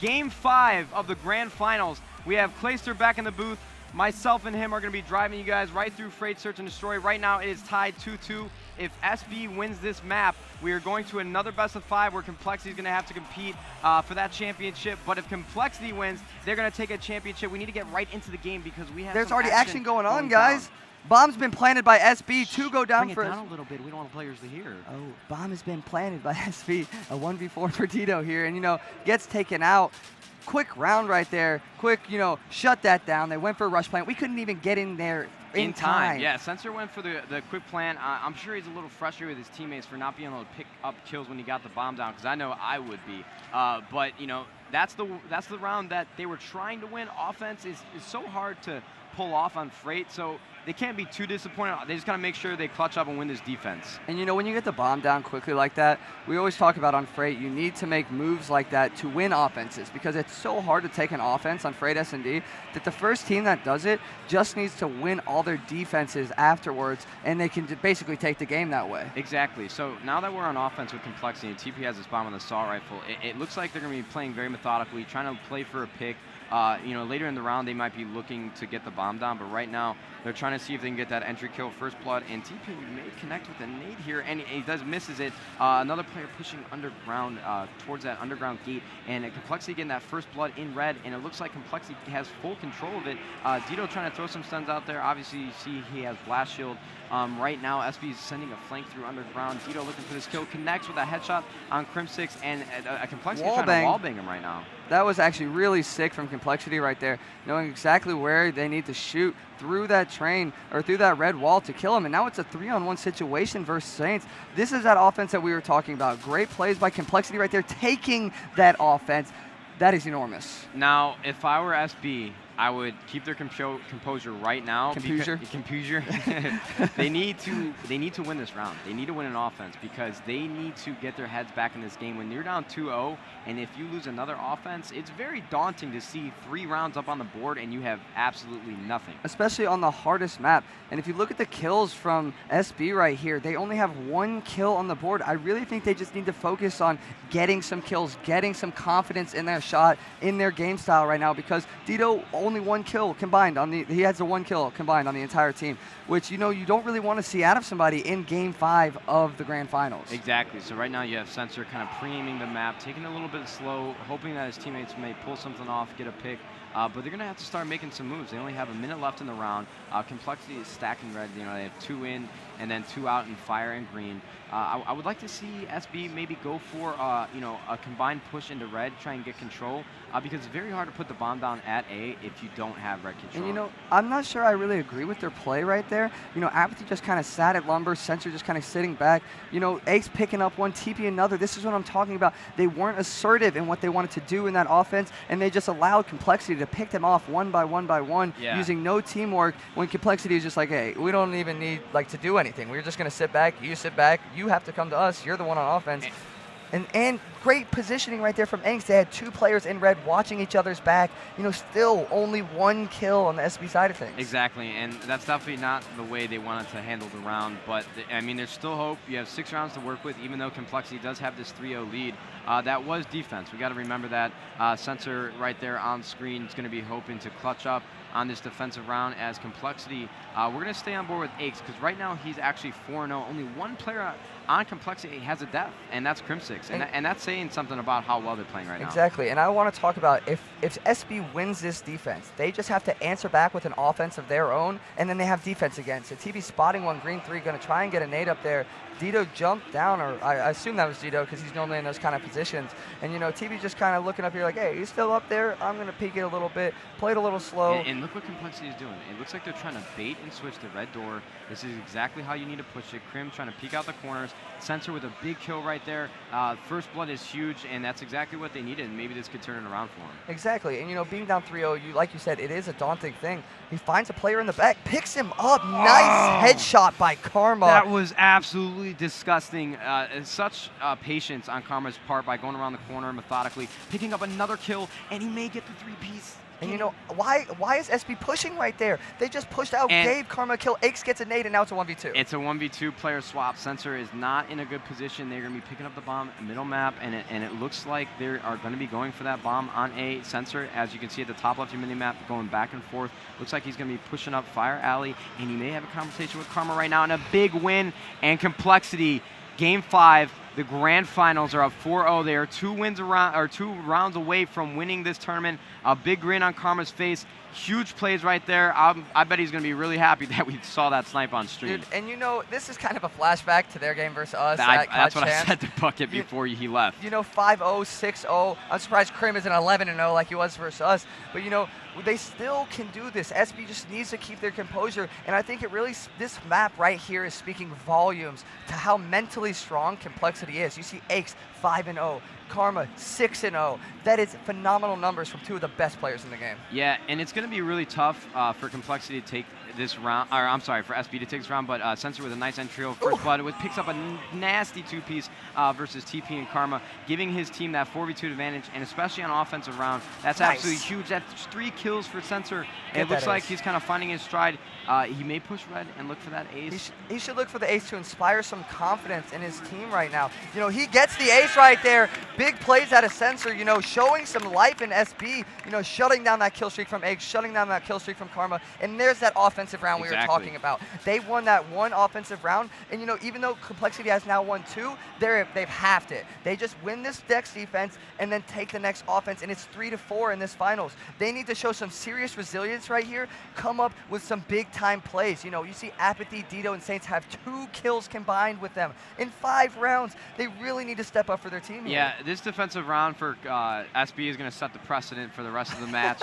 Game 5 of the grand finals. We have Clayster back in the booth. Myself and him are going to be driving you guys right through Freight Search and Destroy. Right now it is tied 2-2. If SB wins this map, we are going to another best of 5 where Complexity is going to have to compete for that championship. But if Complexity wins, they're going to take a championship. We need to get right into the game because we have There's some already action going on, down. guys. Bomb's been planted by SB. Two go down Bring for it down a little bit. We don't want the players to hear. Oh, bomb has been planted by SB. A 1v4 for Tito here, and gets taken out. Quick round right there. Quick, shut that down. They went for a rush plant. We couldn't even get in there in time. Yeah, Sensor went for the quick plan. I'm sure he's a little frustrated with his teammates for not being able to pick up kills when he got the bomb down, because I know I would be. But that's the round that they were trying to win. Offense is so hard to pull off on Freight, so they can't be too disappointed. They just got to make sure they clutch up and win this defense. And when you get the bomb down quickly like that, we always talk about on Freight, you need to make moves like that to win offenses, because it's so hard to take an offense on Freight S&D that the first team that does it just needs to win all their defenses afterwards, and they can basically take the game that way. Exactly. So now that we're on offense with Complexity and TP has this bomb on the assault rifle, it looks like they're going to be playing very methodically, trying to play for a pick. Later in the round, they might be looking to get the bomb down, but right now, they're trying to see if they can get that entry kill, first blood, and TP may connect with a nade here, and he misses it. Another player pushing underground towards that underground gate, and Complexity getting that first blood in red, and it looks like Complexity has full control of it. Dito trying to throw some stuns out there. Obviously, you see he has blast shield. Right now, SB is sending a flank through underground. Dito looking for this kill, connects with a headshot on Crim6, and Complexity is trying to wallbang him right now. That was actually really sick from Complexity right there, knowing exactly where they need to shoot through that train or through that red wall to kill him. And now it's a 3-on-1 situation versus Saints. This is that offense that we were talking about. Great plays by Complexity right there, taking that offense. That is enormous. Now, if I were SB, I would keep their composure right now. Composure. They need to win this round. They need to win an offense because they need to get their heads back in this game. When you're down 2-0, and if you lose another offense, it's very daunting to see 3 rounds up on the board and you have absolutely nothing. Especially on the hardest map. And if you look at the kills from SB right here, they only have 1 kill on the board. I really think they just need to focus on getting some kills, getting some confidence in their shot, in their game style right now, because Dito only 1 kill combined he has a 1 kill combined on the entire team, which you don't really want to see out of somebody in game 5 of the grand finals. Exactly. So right now you have Sensor kind of pre-aiming the map, taking it a little bit slow, hoping that his teammates may pull something off, get a pick. But they're going to have to start making some moves. They only have a minute left in the round. Complexity is stacking red. They have 2 in and then 2 out in fire and green. I would like to see SB maybe go for a combined push into red, try and get control, because it's very hard to put the bomb down at A if you don't have red control. And I'm not sure I really agree with their play right there. Apathy just kind of sat at lumber, Sensor just kind of sitting back. Ace picking up one, TP another. This is what I'm talking about. They weren't assertive in what they wanted to do in that offense, and they just allowed Complexity to pick them off one by one, using no teamwork, when Complexity is just like, hey, we don't even need to do anything. We're just going to sit back, you sit back, you have to come to us, you're the one on offense. And great positioning right there from Angst. They had 2 players in red watching each other's back. Still only 1 kill on the SB side of things. Exactly, and that's definitely not the way they wanted to handle the round. But, there's still hope. You have 6 rounds to work with, even though Complexity does have this 3-0 lead. That was defense. We got to remember that. Sensor right there on screen is going to be hoping to clutch up on this defensive round as Complexity. We're going to stay on board with Aches because right now he's actually 4-0. Only 1 player on Complexity has a death, and that's Crim6. And that's saying something about how well they're playing right now. Exactly, and I want to talk about if SB wins this defense, they just have to answer back with an offense of their own, and then they have defense again. So TB spotting one, green 3, going to try and get a nade up there. Dito jumped down, or I assume that was Dito because he's normally in those kind of positions. And, TB's just kind of looking up here like, hey, he's still up there. I'm going to peek it a little bit, play it a little slow. And look what Complexity is doing. It looks like they're trying to bait and switch the red door. This is exactly how you need to push it. Crim trying to peek out the corners. Sensor with a big kill right there. First blood is huge, and that's exactly what they needed. And maybe this could turn it around for him. Exactly. And, being down 3-0, like you said, it is a daunting thing. He finds a player in the back, picks him up. Nice headshot by Karma. That was absolutely disgusting. Such patience on Karma's part by going around the corner methodically, picking up another kill, and he may get the 3-piece. And why is SB pushing right there. They just pushed out, gave Karma a kill. Ace gets a nade, and now it's a 1v2. It's a 1v2 player swap. Sensor is not in a good position. They're going to be picking up the bomb middle map, and it looks like they are going to be going for that bomb on a Sensor. As you can see at the top left of your mini-map, going back and forth. Looks like he's going to be pushing up Fire Alley, and he may have a conversation with Karma right now, and a big win and Complexity. Game 5, the grand finals are up 4-0. They are 2 rounds away from winning this tournament. A big grin on Karma's face. Huge plays right there. I bet he's going to be really happy that we saw that snipe on stream. Dude, and you know, this is kind of a flashback to their game versus us. That's what I said to Bucket before he left. You know, 5-0, 6-0. I'm surprised Krim isn't 11-0 like he was versus us. But, you know, they still can do this. SB just needs to keep their composure. And I think this map right here is speaking volumes to how mentally strong Complexity is. You see Ace 5-0. Karma 6-0. That is phenomenal numbers from 2 of the best players in the game. Yeah, and it's going to be really tough for Complexity to take this round, or I'm sorry, for SB to take this round, but Sensor with a nice entry first blood. It picks up a nasty 2-piece versus TP and Karma, giving his team that 4v2 advantage, and especially on offensive round, that's absolutely huge. That's 3 kills for Sensor. It looks like he's kind of finding his stride. He may push red and look for that ace. He should look for the ace to inspire some confidence in his team right now. You know, he gets the ace right there. Big plays out of Sensor, you know, showing some life in SB, you know, shutting down that kill streak from Ace, shutting down that kill streak from Karma, and there's that offensive round we were talking about. They won that one offensive round, and you know, even though Complexity has now won 2, they've halved it. They just win this Dex defense and then take the next offense, and it's 3-4 in this finals. They need to show some serious resilience right here, come up with some big time plays. You know, you see Apathy, Dito, and Saints have 2 kills combined with them in 5 rounds. They really need to step up for their team here. Yeah, this defensive round for SB is going to set the precedent for the rest of the match.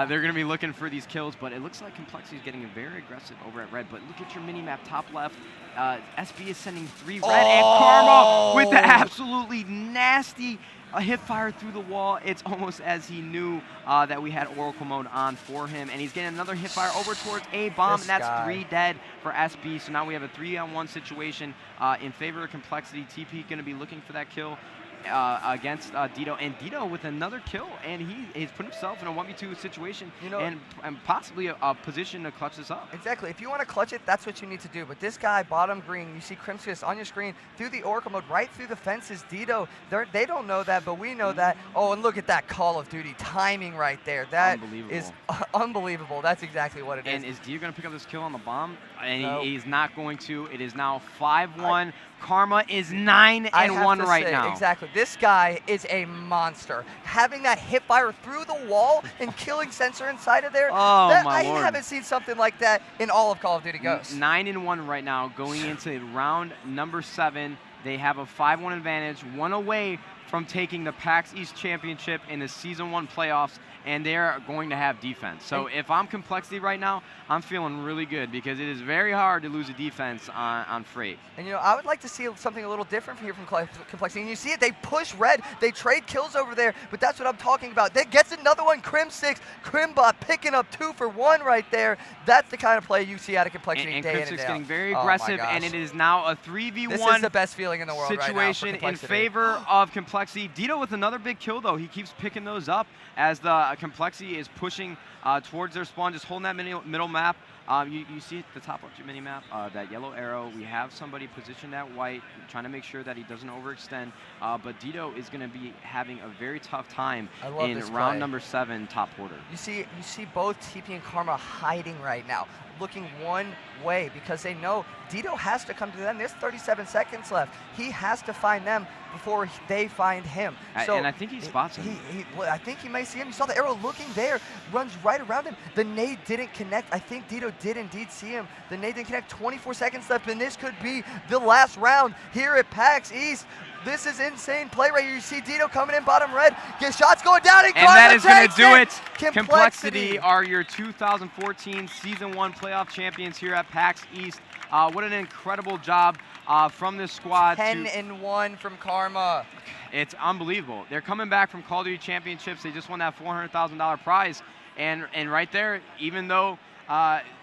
They're going to be looking for these kills, but it looks like Complexity is getting very aggressive over at red. But look at your mini-map top left. SB is sending 3 red, and Karma with the absolutely nasty hip fire through the wall. It's almost as he knew that we had Oracle mode on for him, and he's getting another hip fire over towards a bomb, and that's 3 dead for SB. So now we have a 3-on-1 situation in favor of Complexity. TP going to be looking for that kill against Dito, and Dito with another kill, and he's put himself in a 1v2 situation, you know, and possibly a position to clutch this up. Exactly. If you want to clutch it, that's what you need to do. But this guy, bottom green, you see Crimsfist on your screen through the Oracle mode, right through the fences. Dito, they don't know that, but we know that. Oh, and look at that Call of Duty timing right there. That is unbelievable. That's exactly what it is. And is Dito going to pick up this kill on the bomb? And he's not going to. It is now 5-1. Karma is 9-1 right now. Exactly. This guy is a monster. Having that hip fire through the wall and killing Sensor inside of there. I haven't seen something like that in all of Call of Duty Ghosts. 9-1 right now, going into round number 7. They have a 5-1 advantage, 1 away from taking the PAX East Championship in the Season 1 playoffs, and they're going to have defense. So if I'm Complexity right now, I'm feeling really good because it is very hard to lose a defense on Freight. And you know, I would like to see something a little different here from Complexity. And you see it, they push red, they trade kills over there, but that's what I'm talking about. That gets another one, Crim 6, Crimbot picking up 2 for 1 right there. That's the kind of play you see out of Complexity and day in Crim and 6 day getting out. very aggressive, and it is now a 3v1 this is the best feeling in the world situation right now in favor of Complexity. Dito with another big kill, though. He keeps picking those up as the Complexity is pushing towards their spawn, just holding that middle map. You see at the top of your mini map, that yellow arrow. We have somebody positioned at white, trying to make sure that he doesn't overextend. But Dito is going to be having a very tough time in round number 7, top quarter. You see both TP and Karma hiding right now, looking one way because they know Dito has to come to them. There's 37 seconds left. He has to find them before they find him. So and I think he spots him. I think he may see him. You saw the arrow looking there, runs right around him. The nade didn't connect. I think Dito did indeed see him. The nade didn't connect. 24 seconds left, and this could be the last round here at PAX East. This is insane play right here. You see Dito coming in bottom red. Get shots going down, and that is going to do it. Complexity are your 2014 Season 1 playoff champions here at PAX East. What an incredible job from this squad. 10-1 from Karma. It's unbelievable. They're coming back from Call of Duty Championships. They just won that $400,000 prize. And right there, even though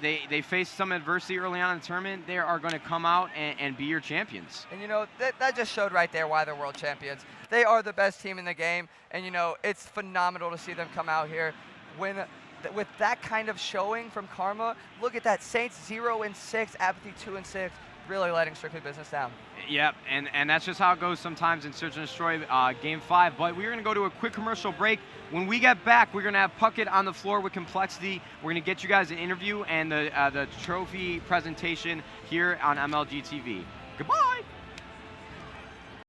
they faced some adversity early on in the tournament, they are going to come out and be your champions. And you know, that just showed right there why they're world champions. They are the best team in the game, and you know, it's phenomenal to see them come out here, win with that kind of showing from Karma, look at that. Saints 0-6, Apathy 2-6, really letting Strictly Business down. Yep, and that's just how it goes sometimes in Search and Destroy Game 5. But we're going to go to a quick commercial break. When we get back, we're going to have Puckett on the floor with Complexity. We're going to get you guys an interview and the trophy presentation here on MLG TV. Goodbye!